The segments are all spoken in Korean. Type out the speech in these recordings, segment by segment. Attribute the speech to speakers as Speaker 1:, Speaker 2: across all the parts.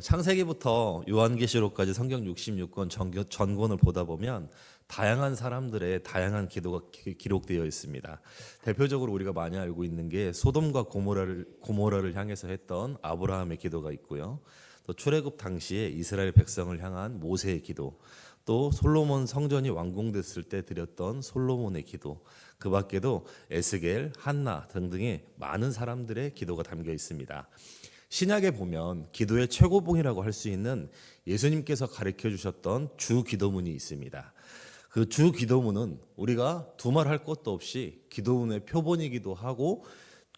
Speaker 1: 창세기부터 요한계시록까지 성경 66권 전권을 보다 보면 다양한 사람들의 다양한 기도가 기록되어 있습니다. 대표적으로 우리가 많이 알고 있는 게 소돔과 고모라를 향해서 했던 아브라함의 기도가 있고요. 또 출애굽 당시에 이스라엘 백성을 향한 모세의 기도, 또 솔로몬 성전이 완공됐을 때 드렸던 솔로몬의 기도, 그 밖에도 에스겔, 한나 등등의 많은 사람들의 기도가 담겨 있습니다. 신약에 보면 기도의 최고봉이라고 할 수 있는 예수님께서 가르쳐 주셨던 주 기도문이 있습니다. 그 주 기도문은 우리가 두말할 것도 없이 기도문의 표본이기도 하고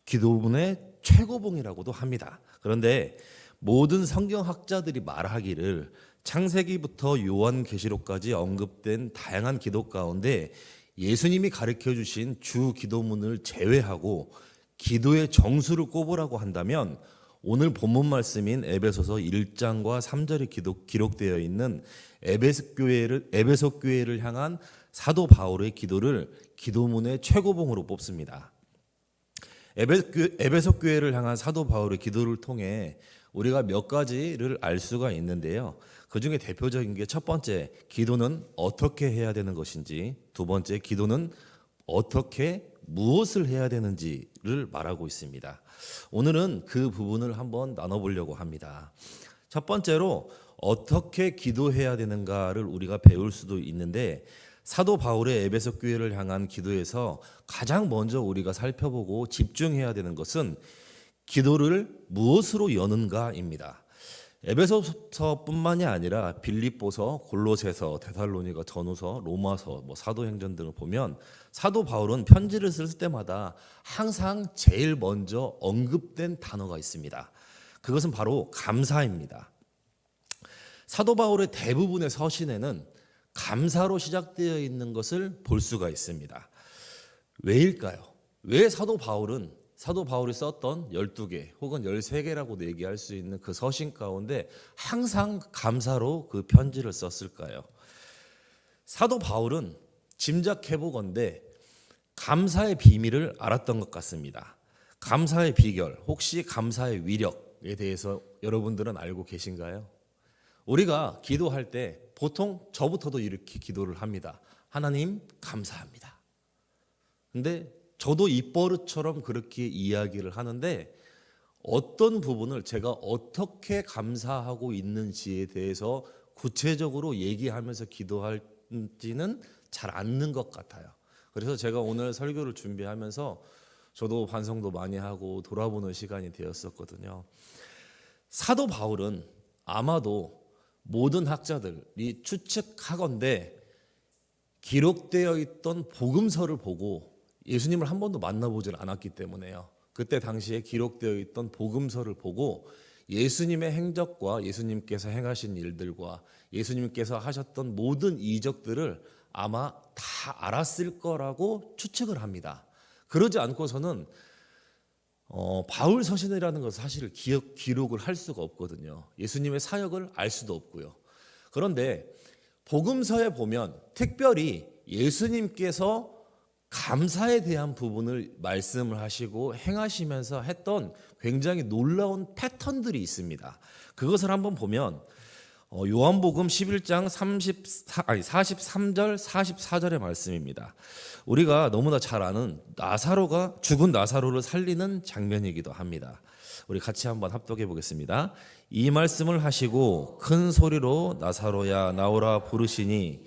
Speaker 1: 기도문의 최고봉이라고도 합니다. 그런데 모든 성경학자들이 말하기를 창세기부터 요한계시록까지 언급된 다양한 기도 가운데 예수님이 가르쳐 주신 주 기도문을 제외하고 기도의 정수를 꼽으라고 한다면 오늘 본문 말씀인 에베소서 1장과 3절에 기록되어 있는 에베소 교회를 향한 사도 바울의 기도를 기도문의 최고봉으로 뽑습니다. 에베소 교회를 향한 사도 바울의 기도를 통해 우리가 몇 가지를 알 수가 있는데요. 그 중에 대표적인 게 첫 번째, 기도는 어떻게 해야 되는 것인지, 두 번째, 기도는 어떻게 무엇을 해야 되는지를 말하고 있습니다. 오늘은 그 부분을 한번 나눠보려고 합니다. 첫 번째로 어떻게 기도해야 되는가를 우리가 배울 수도 있는데 사도 바울의 에베소 교회를 향한 기도에서 가장 먼저 우리가 살펴보고 집중해야 되는 것은 기도를 무엇으로 여는가입니다. 에베소서뿐만이 아니라 빌립보서, 골로새서, 데살로니가 전후서, 로마서, 사도행전 등을 보면 사도 바울은 편지를 쓸 때마다 항상 제일 먼저 언급된 단어가 있습니다. 그것은 바로 감사입니다. 사도 바울의 대부분의 서신에는 감사로 시작되어 있는 것을 볼 수가 있습니다. 왜일까요? 왜 사도 바울이 썼던 12개 혹은 13개라고도 얘기할 수 있는 그 서신 가운데 항상 감사로 그 편지를 썼을까요? 사도 바울은 짐작해보건대 감사의 비밀을 알았던 것 같습니다. 감사의 비결, 혹시 감사의 위력에 대해서 여러분들은 알고 계신가요? 우리가 기도할 때 보통 저부터도 이렇게 기도를 합니다. 하나님 감사합니다. 근데 저도 입버릇처럼 그렇게 이야기를 하는데 어떤 부분을 제가 어떻게 감사하고 있는지에 대해서 구체적으로 얘기하면서 기도할지는 잘 않는 것 같아요. 그래서 제가 오늘 설교를 준비하면서 저도 반성도 많이 하고 돌아보는 시간이 되었었거든요. 사도 바울은 아마도 모든 학자들이 추측하건대 기록되어 있던 복음서를 보고 예수님을 한 번도 만나보질 않았기 때문에요. 그때 당시에 기록되어 있던 복음서를 보고 예수님의 행적과 예수님께서 행하신 일들과 예수님께서 하셨던 모든 이적들을 아마 다 알았을 거라고 추측을 합니다. 그러지 않고서는 바울 서신이라는 것은 사실 기록을 할 수가 없거든요. 예수님의 사역을 알 수도 없고요. 그런데 복음서에 보면 특별히 예수님께서 감사에 대한 부분을 말씀을 하시고 행하시면서 했던 굉장히 놀라운 패턴들이 있습니다. 그것을 한번 보면 요한복음 11장 43절 44절의 말씀입니다. 우리가 너무나 잘 아는 죽은 나사로를 살리는 장면이기도 합니다. 우리 같이 한번 합독해 보겠습니다. 이 말씀을 하시고 큰 소리로 나사로야 나오라 부르시니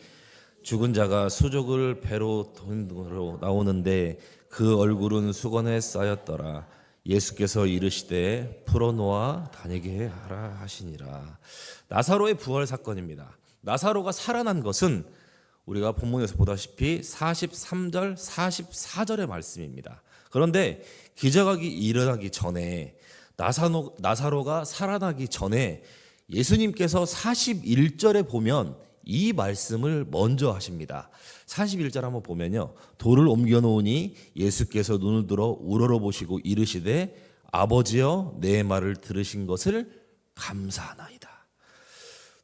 Speaker 1: 죽은 자가 수족을 배로 돈으로 나오는데 그 얼굴은 수건에 쌓였더라. 예수께서 이르시되 풀어놓아 다니게 하라 하시니라. 나사로의 부활 사건입니다. 나사로가 살아난 것은 우리가 본문에서 보다시피 43절 44절의 말씀입니다. 그런데 기적이 일어나기 전에 나사로가 살아나기 전에 예수님께서 41절에 보면 이 말씀을 먼저 하십니다. 41절 한번 보면요. 돌을 옮겨 놓으니 예수께서 눈을 들어 우러러보시고 이르시되 아버지여 내 말을 들으신 것을 감사하나이다.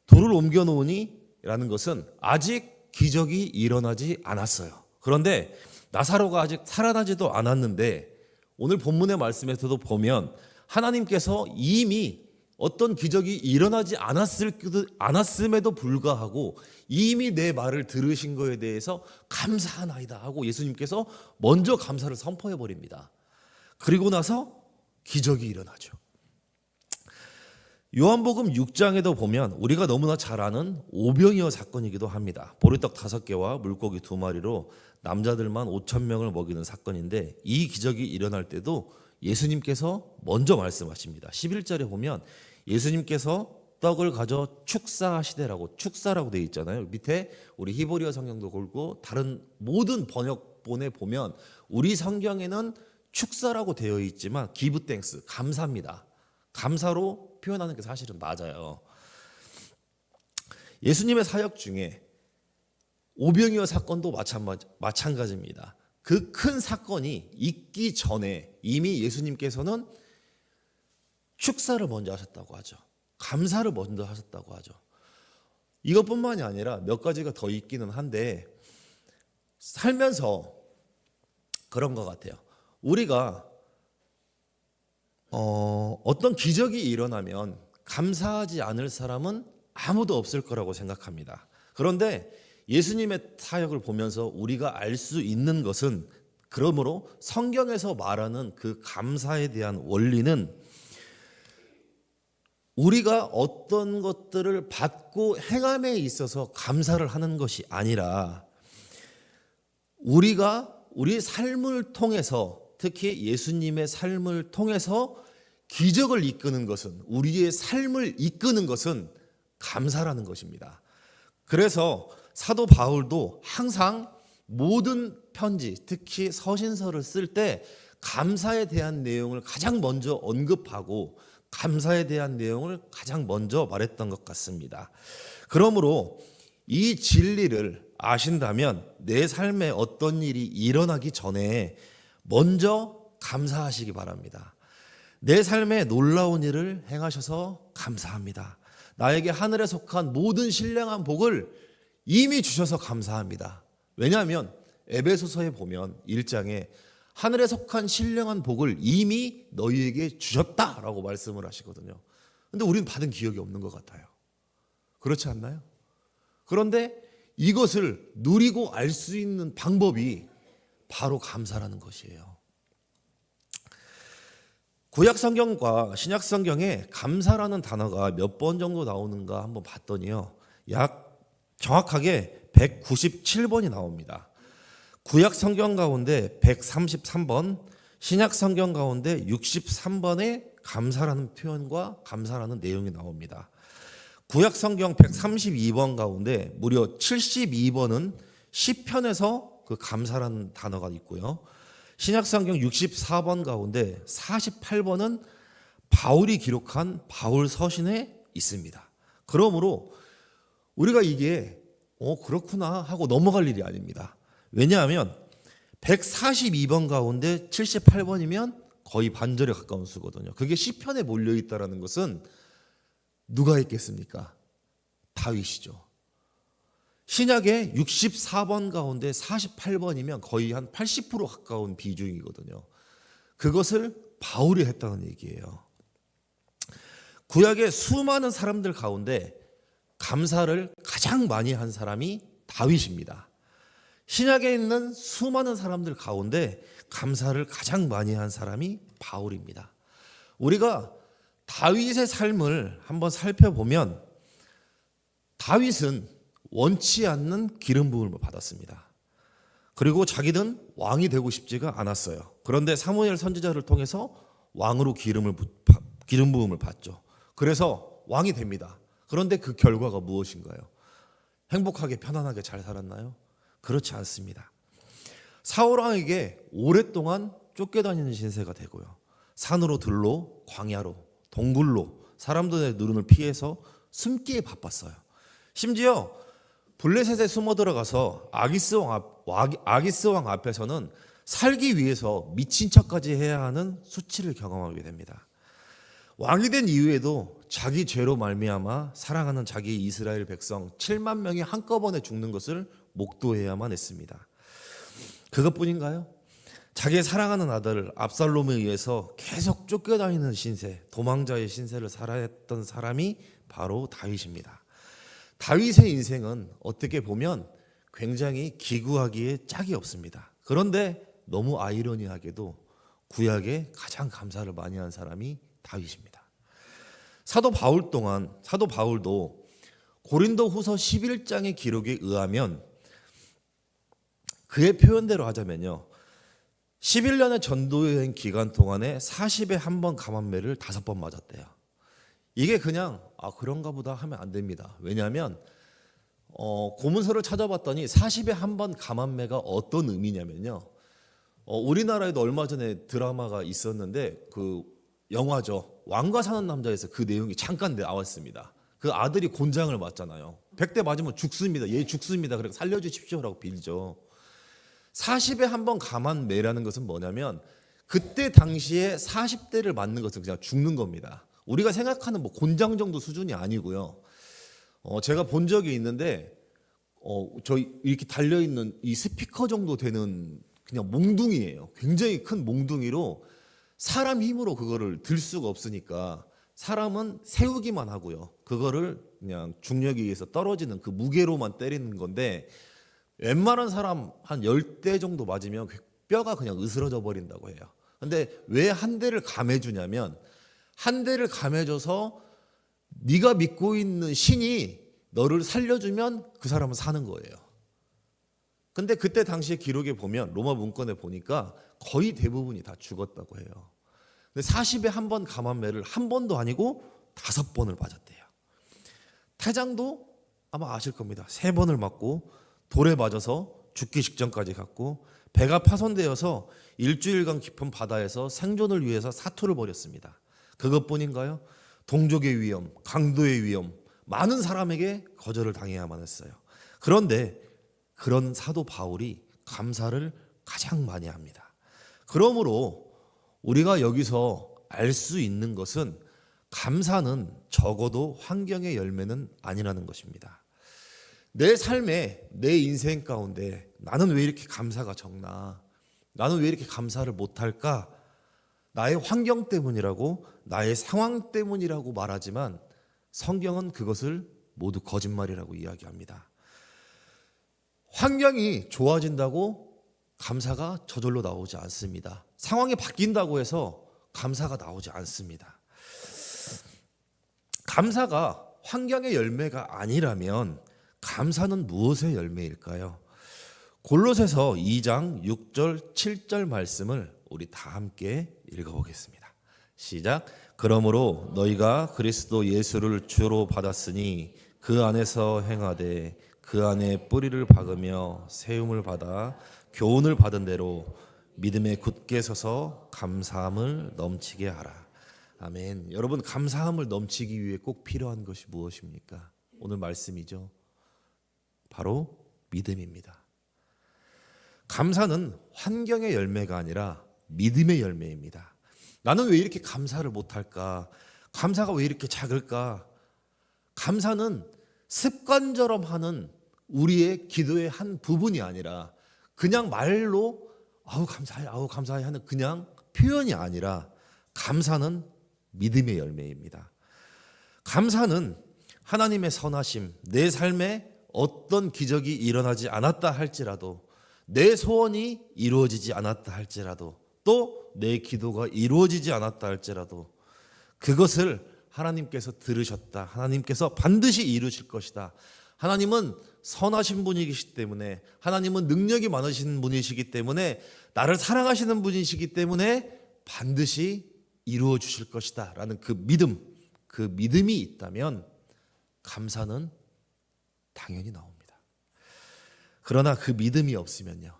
Speaker 1: 돌을 옮겨 놓으니 라는 것은 아직 기적이 일어나지 않았어요. 그런데 나사로가 아직 살아나지도 않았는데 오늘 본문의 말씀에서도 보면 하나님께서 이미 어떤 기적이 일어나지 않았음에도 불구하고 이미 내 말을 들으신 거에 대해서 감사하나이다 하고 예수님께서 먼저 감사를 선포해 버립니다. 그리고 나서 기적이 일어나죠. 요한복음 6장에도 보면 우리가 너무나 잘 아는 오병이어 사건이기도 합니다. 보리떡 5개와 물고기 2마리로 남자들만 5,000명을 먹이는 사건인데, 이 기적이 일어날 때도 예수님께서 먼저 말씀하십니다. 11절에 보면 예수님께서 떡을 가져 축사하시되라고, 축사라고 되어 있잖아요. 밑에 우리 히브리어 성경도 그렇고 다른 모든 번역본에 보면 우리 성경에는 축사라고 되어 있지만 give thanks, 감사입니다. 감사로 표현하는 게 사실은 맞아요. 예수님의 사역 중에 오병이어 사건도 마찬가지입니다. 그 큰 사건이 있기 전에 이미 예수님께서는 축사를 먼저 하셨다고 하죠. 감사를 먼저 하셨다고 하죠. 이것뿐만이 아니라 몇 가지가 더 있기는 한데, 살면서 그런 것 같아요. 우리가 어떤 기적이 일어나면 감사하지 않을 사람은 아무도 없을 거라고 생각합니다. 그런데 예수님의 사역을 보면서 우리가 알 수 있는 것은, 그러므로 성경에서 말하는 그 감사에 대한 원리는 우리가 어떤 것들을 받고 행함에 있어서 감사를 하는 것이 아니라, 우리가 우리 삶을 통해서, 특히 예수님의 삶을 통해서 기적을 이끄는 것은, 우리의 삶을 이끄는 것은 감사라는 것입니다. 그래서 사도 바울도 항상 모든 편지, 특히 서신서를 쓸 때 감사에 대한 내용을 가장 먼저 언급하고 감사에 대한 내용을 가장 먼저 말했던 것 같습니다. 그러므로 이 진리를 아신다면 내 삶에 어떤 일이 일어나기 전에 먼저 감사하시기 바랍니다. 내 삶에 놀라운 일을 행하셔서 감사합니다. 나에게 하늘에 속한 모든 신령한 복을 이미 주셔서 감사합니다. 왜냐하면 에베소서에 보면 1장에 하늘에 속한 신령한 복을 이미 너희에게 주셨다라고 말씀을 하시거든요. 그런데 우리는 받은 기억이 없는 것 같아요. 그렇지 않나요? 그런데 이것을 누리고 알 수 있는 방법이 바로 감사라는 것이에요. 구약 성경과 신약 성경에 감사라는 단어가 몇 번 정도 나오는가 한번 봤더니요, 약 정확하게 197번이 나옵니다. 구약 성경 가운데 133번, 신약 성경 가운데 63번의 감사라는 표현과 감사라는 내용이 나옵니다. 구약 성경 132번 가운데 무려 72번은 시편에서 그 감사라는 단어가 있고요. 신약 성경 64번 가운데 48번은 바울이 기록한 바울 서신에 있습니다. 그러므로 우리가 이게 그렇구나 하고 넘어갈 일이 아닙니다. 왜냐하면 142번 가운데 78번이면 거의 반절에 가까운 수거든요. 그게 시편에 몰려있다는 것은 누가 했겠습니까? 다윗이죠. 신약의 64번 가운데 48번이면 거의 한 80% 가까운 비중이거든요. 그것을 바울이 했다는 얘기예요. 구약의 수많은 사람들 가운데 감사를 가장 많이 한 사람이 다윗입니다. 신약에 있는 수많은 사람들 가운데 감사를 가장 많이 한 사람이 바울입니다. 우리가 다윗의 삶을 한번 살펴보면 다윗은 원치 않는 기름 부음을 받았습니다. 그리고 자기는 왕이 되고 싶지가 않았어요. 그런데 사무엘 선지자를 통해서 왕으로 기름 부음을 받죠. 그래서 왕이 됩니다. 그런데 그 결과가 무엇인가요? 행복하게 편안하게 잘 살았나요? 그렇지 않습니다. 사울 왕에게 오랫동안 쫓겨다니는 신세가 되고요. 산으로 들로, 광야로, 동굴로 사람들의 눈을 피해서 숨기에 바빴어요. 심지어 블레셋에 숨어 들어가서 아기스 왕 앞에서는 살기 위해서 미친 척까지 해야 하는 수치를 경험하게 됩니다. 왕이 된 이후에도 자기 죄로 말미암아 사랑하는 자기 이스라엘 백성 7만 명이 한꺼번에 죽는 것을 목도해야만 했습니다. 그것뿐인가요? 자기의 사랑하는 아들 압살롬에 의해서 계속 쫓겨다니는 신세, 도망자의 신세를 살아했던 사람이 바로 다윗입니다. 다윗의 인생은 어떻게 보면 굉장히 기구하기에 짝이 없습니다. 그런데 너무 아이러니하게도 구약에 가장 감사를 많이 한 사람이 다윗입니다. 사도 바울도 고린도후서 11장의 기록에 의하면 그의 표현대로 하자면요, 11년의 전도여행 기간 동안에 40에 한 번 감암매를 5번 맞았대요. 이게 그냥 그런가 보다 하면 안 됩니다. 왜냐하면 고문서를 찾아봤더니 40에 한 번 감암매가 어떤 의미냐면요, 우리나라에도 얼마 전에 드라마가 있었는데 그 영화죠, 왕과 사는 남자에서 그 내용이 잠깐 나왔습니다. 그 아들이 곤장을 맞잖아요. 100대 맞으면 죽습니다. 얘 죽습니다. 그래서 살려주십시오라고 빌죠. 40에 한 번 감암매라는 것은 뭐냐면 그때 당시에 40대를 맞는 것은 그냥 죽는 겁니다. 우리가 생각하는 뭐 곤장 정도 수준이 아니고요. 제가 본 적이 있는데 저희 이렇게 달려 있는 이 스피커 정도 되는 그냥 몽둥이에요. 굉장히 큰 몽둥이로 사람 힘으로 그거를 들 수가 없으니까 사람은 세우기만 하고요. 그거를 그냥 중력에 의해서 떨어지는 그 무게로만 때리는 건데 웬만한 사람 한 10대 정도 맞으면 뼈가 그냥 으스러져 버린다고 해요. 근데 왜 한 대를 감해주냐면 한 대를 감해줘서 네가 믿고 있는 신이 너를 살려주면 그 사람은 사는 거예요. 근데 그때 당시에 기록에 보면 로마 문건에 보니까 거의 대부분이 다 죽었다고 해요. 근데 40에 한 번 감암매를 한 번도 아니고 5번을 맞았대요. 태장도 아마 아실 겁니다. 3번을 맞고 돌에 맞아서 죽기 직전까지 갔고 배가 파손되어서 일주일간 깊은 바다에서 생존을 위해서 사투를 벌였습니다. 그것뿐인가요? 동족의 위험, 강도의 위험, 많은 사람에게 거절을 당해야만 했어요. 그런데 그런 사도 바울이 감사를 가장 많이 합니다. 그러므로 우리가 여기서 알 수 있는 것은 감사는 적어도 환경의 열매는 아니라는 것입니다. 내 삶에, 내 인생 가운데 나는 왜 이렇게 감사가 적나? 나는 왜 이렇게 감사를 못할까? 나의 환경 때문이라고, 나의 상황 때문이라고 말하지만 성경은 그것을 모두 거짓말이라고 이야기합니다. 환경이 좋아진다고 감사가 저절로 나오지 않습니다. 상황이 바뀐다고 해서 감사가 나오지 않습니다. 감사가 환경의 열매가 아니라면 감사는 무엇의 열매일까요? 골로새서 2장 6절 7절 말씀을 우리 다 함께 읽어보겠습니다. 시작. 그러므로 너희가 그리스도 예수를 주로 받았으니 그 안에서 행하되 그 안에 뿌리를 박으며 세움을 받아 교훈을 받은 대로 믿음에 굳게 서서 감사함을 넘치게 하라. 아멘. 여러분, 감사함을 넘치기 위해 꼭 필요한 것이 무엇입니까? 오늘 말씀이죠. 바로 믿음입니다. 감사는 환경의 열매가 아니라 믿음의 열매입니다. 나는 왜 이렇게 감사를 못할까? 감사가 왜 이렇게 작을까? 감사는 습관처럼 하는 우리의 기도의 한 부분이 아니라 그냥 말로 아우 감사해 하는 그냥 표현이 아니라 감사는 믿음의 열매입니다. 감사는 하나님의 선하심, 내 삶에 어떤 기적이 일어나지 않았다 할지라도, 내 소원이 이루어지지 않았다 할지라도, 또 내 기도가 이루어지지 않았다 할지라도 그것을 하나님께서 들으셨다, 하나님께서 반드시 이루실 것이다, 하나님은 선하신 분이시기 때문에, 하나님은 능력이 많으신 분이시기 때문에, 나를 사랑하시는 분이시기 때문에 반드시 이루어 주실 것이다 라는 그 믿음이 있다면 감사는 당연히 나옵니다. 그러나 그 믿음이 없으면요,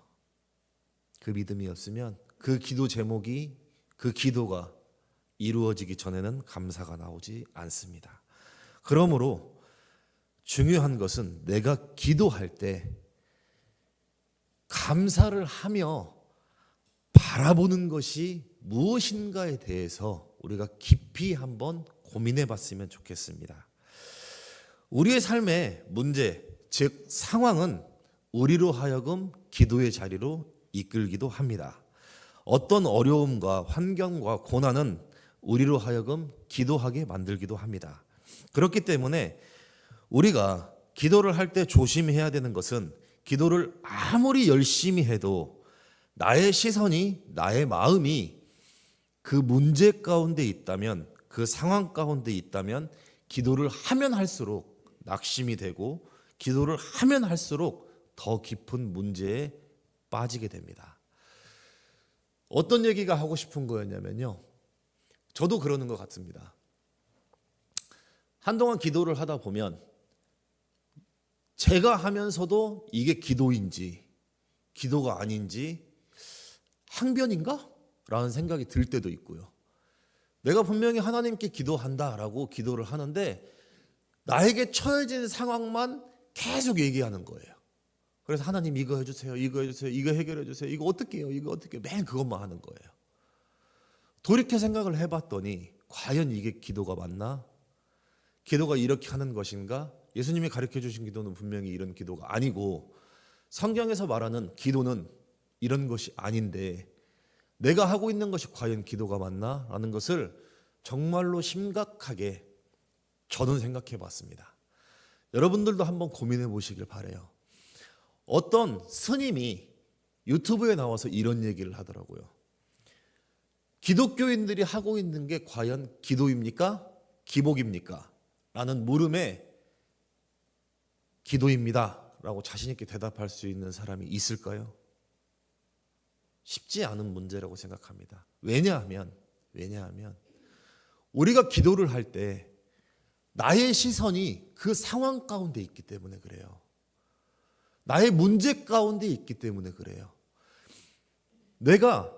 Speaker 1: 그 기도 제목이, 그 기도가 이루어지기 전에는 감사가 나오지 않습니다. 그러므로 중요한 것은 내가 기도할 때 감사를 하며 바라보는 것이 무엇인가에 대해서 우리가 깊이 한번 고민해 봤으면 좋겠습니다. 우리의 삶의 문제, 즉 상황은 우리로 하여금 기도의 자리로 이끌기도 합니다. 어떤 어려움과 환경과 고난은 우리로 하여금 기도하게 만들기도 합니다. 그렇기 때문에 우리가 기도를 할 때 조심해야 되는 것은 기도를 아무리 열심히 해도 나의 시선이, 나의 마음이 그 문제 가운데 있다면, 그 상황 가운데 있다면 기도를 하면 할수록 낙심이 되고 기도를 하면 할수록 더 깊은 문제에 빠지게 됩니다. 어떤 얘기가 하고 싶은 거였냐면요, 저도 그러는 것 같습니다. 한동안 기도를 하다 보면 제가 하면서도 이게 기도인지 기도가 아닌지 항변인가? 라는 생각이 들 때도 있고요. 내가 분명히 하나님께 기도한다라고 기도를 하는데 나에게 처해진 상황만 계속 얘기하는 거예요. 그래서 하나님 이거 해주세요, 이거 해주세요, 이거 해결해 주세요, 이거 어떻게 해요, 이거 어떻게 해요, 매일 그것만 하는 거예요. 돌이켜 생각을 해봤더니 과연 이게 기도가 맞나? 기도가 이렇게 하는 것인가? 예수님이 가르쳐 주신 기도는 분명히 이런 기도가 아니고 성경에서 말하는 기도는 이런 것이 아닌데 내가 하고 있는 것이 과연 기도가 맞나? 라는 것을 정말로 심각하게 저는 생각해 봤습니다. 여러분들도 한번 고민해 보시길 바라요. 어떤 스님이 유튜브에 나와서 이런 얘기를 하더라고요. 기독교인들이 하고 있는 게 과연 기도입니까? 기복입니까? 라는 물음에 기도입니다 라고 자신 있게 대답할 수 있는 사람이 있을까요? 쉽지 않은 문제라고 생각합니다. 왜냐하면 우리가 기도를 할 때 나의 시선이 그 상황 가운데 있기 때문에 그래요. 나의 문제 가운데 있기 때문에 그래요. 내가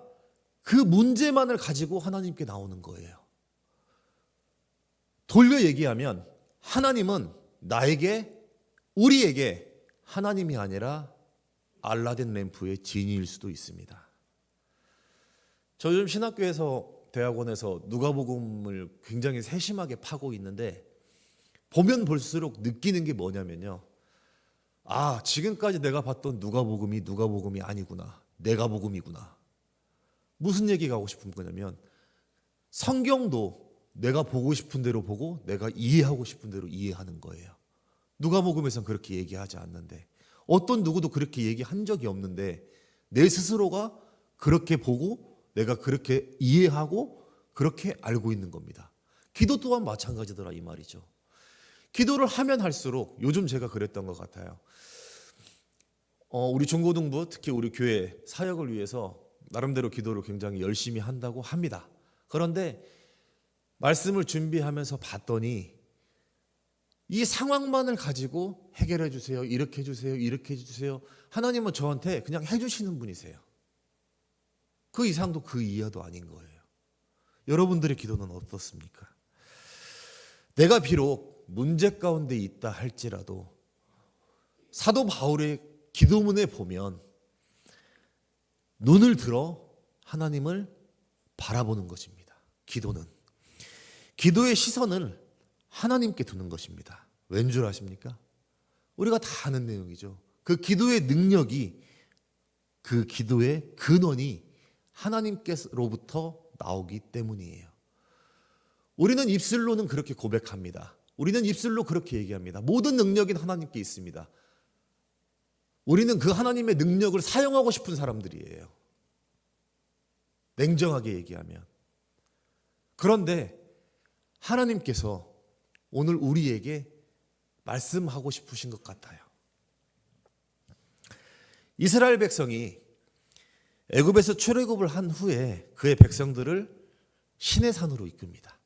Speaker 1: 그 문제만을 가지고 하나님께 나오는 거예요. 돌려 얘기하면 하나님은 나에게, 우리에게 하나님이 아니라 알라딘 램프의 지니일 수도 있습니다. 저 요즘 신학교에서, 대학원에서 누가복음을 굉장히 세심하게 파고 있는데 보면 볼수록 느끼는 게 뭐냐면요, 아, 지금까지 내가 봤던 누가복음이 아니구나, 내가 복음이구나. 무슨 얘기가 하고 싶은 거냐면 성경도 내가 보고 싶은 대로 보고 내가 이해하고 싶은 대로 이해하는 거예요. 누가복음에서는 그렇게 얘기하지 않는데, 어떤 누구도 그렇게 얘기한 적이 없는데 내 스스로가 그렇게 보고 내가 그렇게 이해하고 그렇게 알고 있는 겁니다. 기도 또한 마찬가지더라 이 말이죠. 기도를 하면 할수록, 요즘 제가 그랬던 것 같아요. 우리 중고등부, 특히 우리 교회 사역을 위해서 나름대로 기도를 굉장히 열심히 한다고 합니다. 그런데 말씀을 준비하면서 봤더니 이 상황만을 가지고 해결해 주세요, 이렇게 해주세요, 이렇게 해주세요. 하나님은 저한테 그냥 해주시는 분이세요. 그 이상도 그 이하도 아닌 거예요. 여러분들의 기도는 어떻습니까? 내가 비록 문제 가운데 있다 할지라도 사도 바울의 기도문에 보면 눈을 들어 하나님을 바라보는 것입니다. 기도의 시선을 하나님께 두는 것입니다. 왠 줄 아십니까? 우리가 다 아는 내용이죠. 그 기도의 능력이, 그 기도의 근원이 하나님께로부터 나오기 때문이에요. 우리는 입술로는 그렇게 고백합니다. 우리는 입술로 그렇게 얘기합니다. 모든 능력은 하나님께 있습니다. 우리는 그 하나님의 능력을 사용하고 싶은 사람들이에요. 냉정하게 얘기하면. 그런데 하나님께서 오늘 우리에게 말씀하고 싶으신 것 같아요. 이스라엘 백성이 애굽에서 출애굽을 한 후에 그의 백성들을 시내산으로 이끕니다.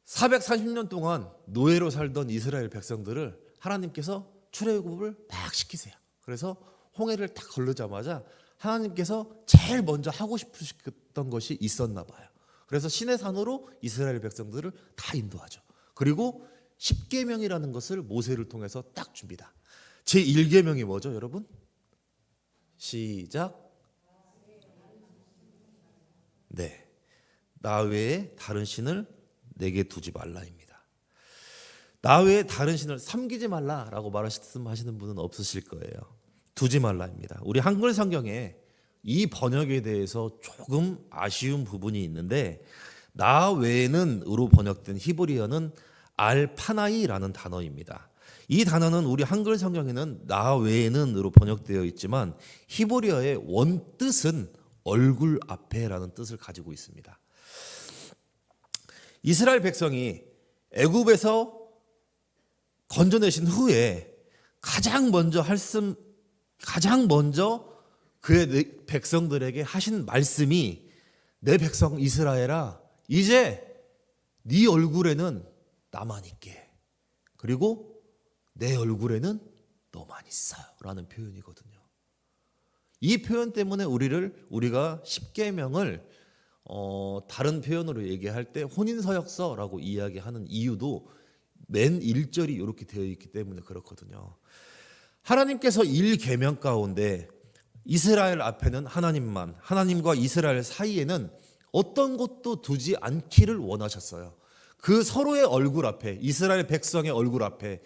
Speaker 1: 440년 동안 노예로 살던 이스라엘 백성들을 하나님께서 출애굽을 막 시키세요. 그래서 홍해를 딱 걸르자마자 하나님께서 제일 먼저 하고 싶으셨던 것이 있었나 봐요. 그래서 시내산으로 이스라엘 백성들을 다 인도하죠. 그리고 10계명이라는 것을 모세를 통해서 딱 줍니다. 제1계명이 뭐죠, 여러분? 시작. 네, 나 외에 다른 신을 내게 두지 말라입니다. 나 외에 다른 신을 섬기지 말라라고 말씀하시는 분은 없으실 거예요. 두지 말라입니다. 우리 한글 성경에 이 번역에 대해서 조금 아쉬운 부분이 있는데, 나 외에는으로 번역된 히브리어는 알파나이라는 단어입니다. 이 단어는 우리 한글 성경에는 나 외에는으로 번역되어 있지만 히브리어의 원뜻은 얼굴 앞에라는 뜻을 가지고 있습니다. 이스라엘 백성이 애굽에서 건져내신 후에 가장 먼저 그의 백성들에게 하신 말씀이, 내 백성 이스라엘아, 이제 네 얼굴에는 나만 있게, 그리고 내 얼굴에는 너만 있어 라는 표현이거든요. 이 표현 때문에 우리가 십계명을 다른 표현으로 얘기할 때 혼인서약서라고 이야기하는 이유도 맨 1절이 이렇게 되어 있기 때문에 그렇거든요. 하나님께서 1계명 가운데 이스라엘 앞에는 하나님만, 하나님과 이스라엘 사이에는 어떤 것도 두지 않기를 원하셨어요. 그 서로의 얼굴 앞에, 이스라엘 백성의 얼굴 앞에,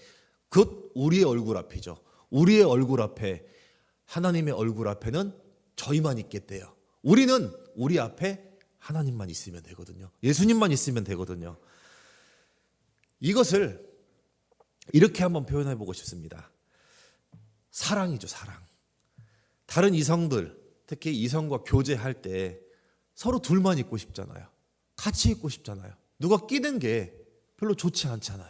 Speaker 1: 곧 우리의 얼굴 앞이죠. 우리의 얼굴 앞에, 하나님의 얼굴 앞에는 저희만 있겠대요. 우리는 우리 앞에 하나님만 있으면 되거든요. 예수님만 있으면 되거든요. 이것을 이렇게 한번 표현해 보고 싶습니다. 사랑이죠, 사랑. 다른 이성들, 특히 이성과 교제할 때 서로 둘만 있고 싶잖아요. 같이 있고 싶잖아요. 누가 끼는 게 별로 좋지 않잖아요.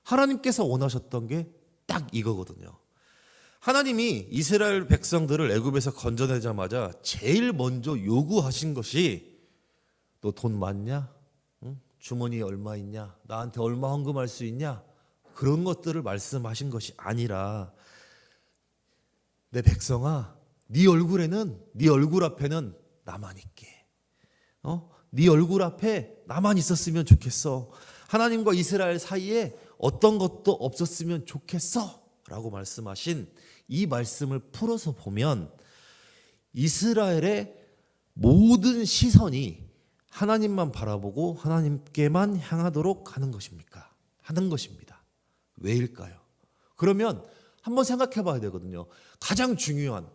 Speaker 1: 하나님께서 원하셨던 게 딱 이거거든요. 하나님이 이스라엘 백성들을 애굽에서 건져내자마자 제일 먼저 요구하신 것이, 너 돈 많냐? 응? 주머니에 얼마 있냐? 나한테 얼마 헌금할 수 있냐? 그런 것들을 말씀하신 것이 아니라, 내 백성아, 네 얼굴 앞에는 나만 있게. 네 얼굴 앞에 나만 있었으면 좋겠어. 하나님과 이스라엘 사이에 어떤 것도 없었으면 좋겠어 라고 말씀하신 이 말씀을 풀어서 보면, 이스라엘의 모든 시선이 하나님만 바라보고 하나님께만 향하도록 하는 것입니다. 왜일까요? 그러면 한번 생각해 봐야 되거든요. 가장 중요한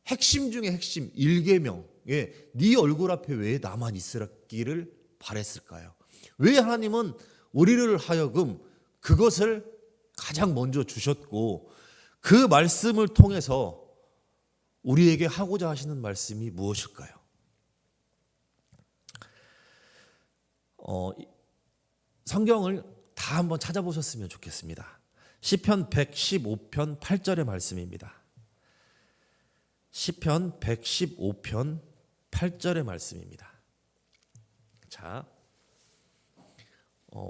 Speaker 1: 핵심 중에 핵심 1계명에 네 얼굴 앞에 왜 나만 있으기를 바랬을까요? 왜 하나님은 우리를 하여금 그것을 가장 먼저 주셨고, 그 말씀을 통해서 우리에게 하고자 하시는 말씀이 무엇일까요? 성경을 다 한번 찾아보셨으면 좋겠습니다. 시편 115편 8절의 말씀입니다. 시편 115편 8절의 말씀입니다. 자,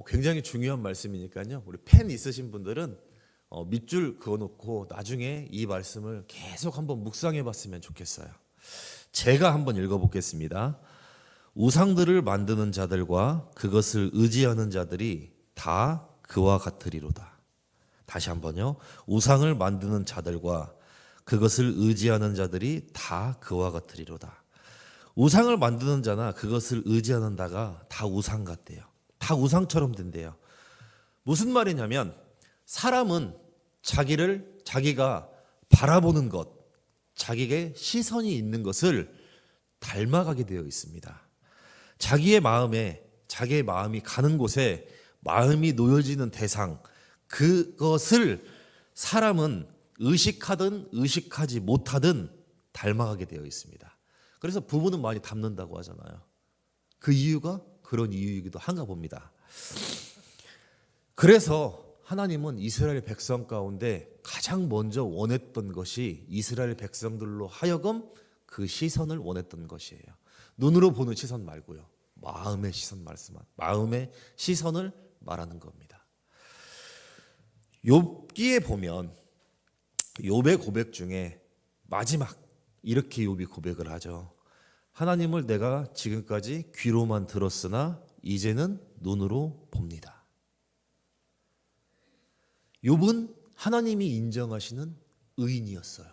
Speaker 1: 굉장히 중요한 말씀이니까요. 우리 펜 있으신 분들은 밑줄 그어놓고 나중에 이 말씀을 계속 한번 묵상해 봤으면 좋겠어요. 제가 한번 읽어보겠습니다. 우상들을 만드는 자들과 그것을 의지하는 자들이 다 그와 같으리로다. 다시 한번요. 우상을 만드는 자들과 그것을 의지하는 자들이 다 그와 같으리로다. 우상을 만드는 자나 그것을 의지하는 자가 다 우상 같대요. 다 우상처럼 된대요. 무슨 말이냐면, 사람은 자기가 바라보는 것, 자기의 시선이 있는 것을 닮아가게 되어 있습니다. 자기의 마음이 가는 곳에 마음이 놓여지는 대상, 그것을 사람은 의식하든 의식하지 못하든 닮아가게 되어 있습니다. 그래서 부부는 많이 닮는다고 하잖아요. 그 이유가 그런 이유이기도 한가 봅니다. 그래서 하나님은 이스라엘 백성 가운데 가장 먼저 원했던 것이 이스라엘 백성들로 하여금 그 시선을 원했던 것이에요. 눈으로 보는 시선 말고요. 마음의 시선을 말하는 겁니다. 욥기에 보면 욥의 고백 중에 마지막 이렇게 욥이 고백을 하죠. 하나님을 내가 지금까지 귀로만 들었으나 이제는 눈으로 봅니다. 욥은 하나님이 인정하시는 의인이었어요.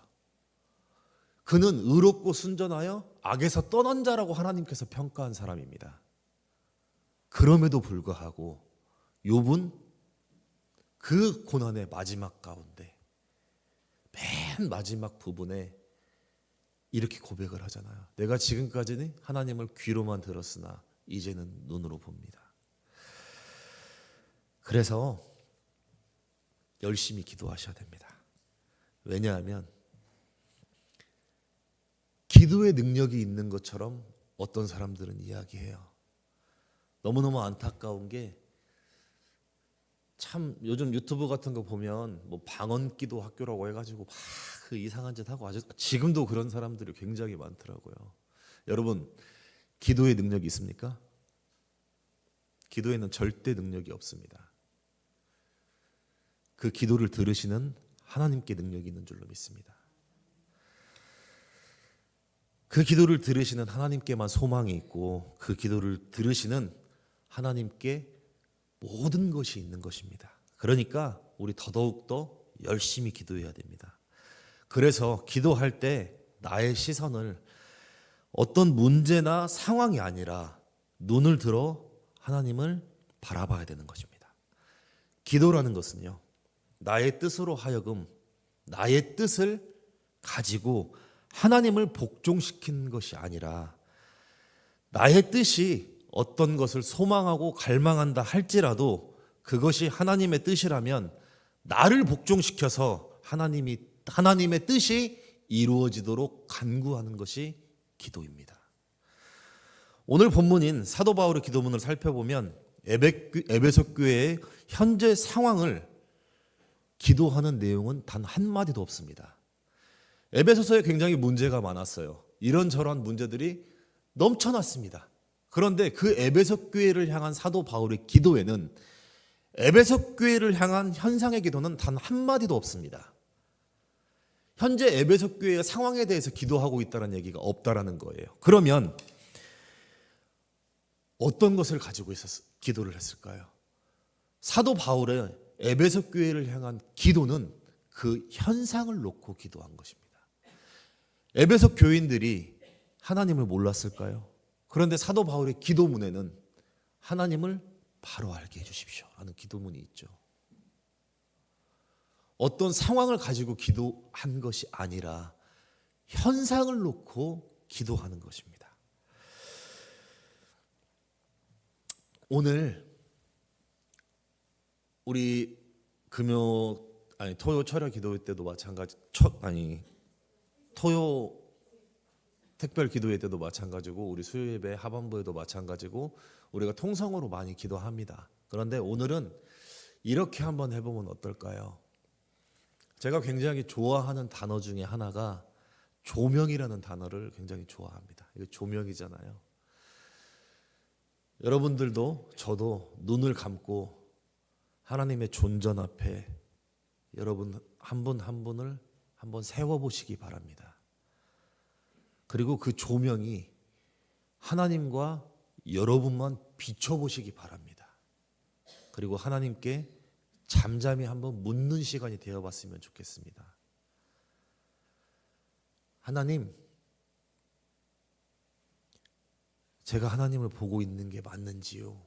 Speaker 1: 그는 의롭고 순전하여 악에서 떠난 자라고 하나님께서 평가한 사람입니다. 그럼에도 불구하고 욥은 그 고난의 마지막 가운데 맨 마지막 부분에 이렇게 고백을 하잖아요. 내가 지금까지는 하나님을 귀로만 들었으나 이제는 눈으로 봅니다. 그래서 열심히 기도하셔야 됩니다. 왜냐하면 기도의 능력이 있는 것처럼 어떤 사람들은 이야기해요. 너무너무 안타까운 게 참 요즘 유튜브 같은 거 보면 뭐 방언기도 학교라고 해가지고 막 그 이상한 짓 하고 아주 지금도 그런 사람들이 굉장히 많더라고요. 여러분, 기도의 능력이 있습니까? 기도에는 절대 능력이 없습니다. 그 기도를 들으시는 하나님께 능력이 있는 줄로 믿습니다. 그 기도를 들으시는 하나님께만 소망이 있고 그 기도를 들으시는 하나님께 모든 것이 있는 것입니다. 그러니까 우리 더더욱더 열심히 기도해야 됩니다. 그래서 기도할 때 나의 시선을 어떤 문제나 상황이 아니라 눈을 들어 하나님을 바라봐야 되는 것입니다. 기도라는 것은요, 나의 뜻으로 하여금 나의 뜻을 가지고 하나님을 복종시키는 것이 아니라 나의 뜻이 어떤 것을 소망하고 갈망한다 할지라도 그것이 하나님의 뜻이라면 나를 복종시켜서 하나님의 뜻이 이루어지도록 간구하는 것이 기도입니다. 오늘 본문인 사도 바울의 기도문을 살펴보면 에베소 교회의 현재 상황을 기도하는 내용은 단 한마디도 없습니다. 에베소서에 굉장히 문제가 많았어요. 이런저런 문제들이 넘쳐났습니다. 그런데 그 에베소 교회를 향한 사도 바울의 기도에는 에베소 교회를 향한 현상의 기도는 단 한마디도 없습니다. 현재 에베소 교회의 상황에 대해서 기도하고 있다는 얘기가 없다라는 거예요. 그러면 어떤 것을 가지고 기도를 했을까요? 사도 바울의 에베소 교회를 향한 기도는 그 현상을 놓고 기도한 것입니다. 에베소 교인들이 하나님을 몰랐을까요? 그런데 사도 바울의 기도문에는 하나님을 바로 알게 해주십시오 하는 기도문이 있죠. 어떤 상황을 가지고 기도한 것이 아니라 현상을 놓고 기도하는 것입니다. 오늘 우리 토요 철야 기도 때도 마찬가지, 토요 특별 기도회 때도 마찬가지고 우리 수요 예배 하반부에도 마찬가지고 우리가 통성으로 많이 기도합니다. 그런데 오늘은 이렇게 한번 해보면 어떨까요? 제가 굉장히 좋아하는 단어 중에 하나가 조명이라는 단어를 굉장히 좋아합니다. 이거 조명이잖아요. 여러분들도 저도 눈을 감고 하나님의 존전 앞에 여러분 한 분 한 분을 한번 세워보시기 바랍니다. 그리고 그 조명이 하나님과 여러분만 비춰보시기 바랍니다. 그리고 하나님께 잠잠히 한번 묻는 시간이 되어봤으면 좋겠습니다. 하나님, 제가 하나님을 보고 있는 게 맞는지요?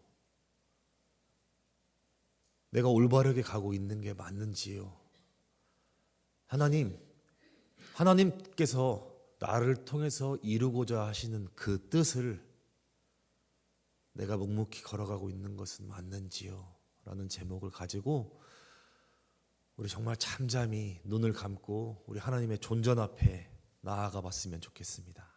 Speaker 1: 내가 올바르게 가고 있는 게 맞는지요? 하나님께서 나를 통해서 이루고자 하시는 그 뜻을 내가 묵묵히 걸어가고 있는 것은 맞는지요? 라는 제목을 가지고 우리 정말 잠잠히 눈을 감고 우리 하나님의 존전 앞에 나아가 봤으면 좋겠습니다.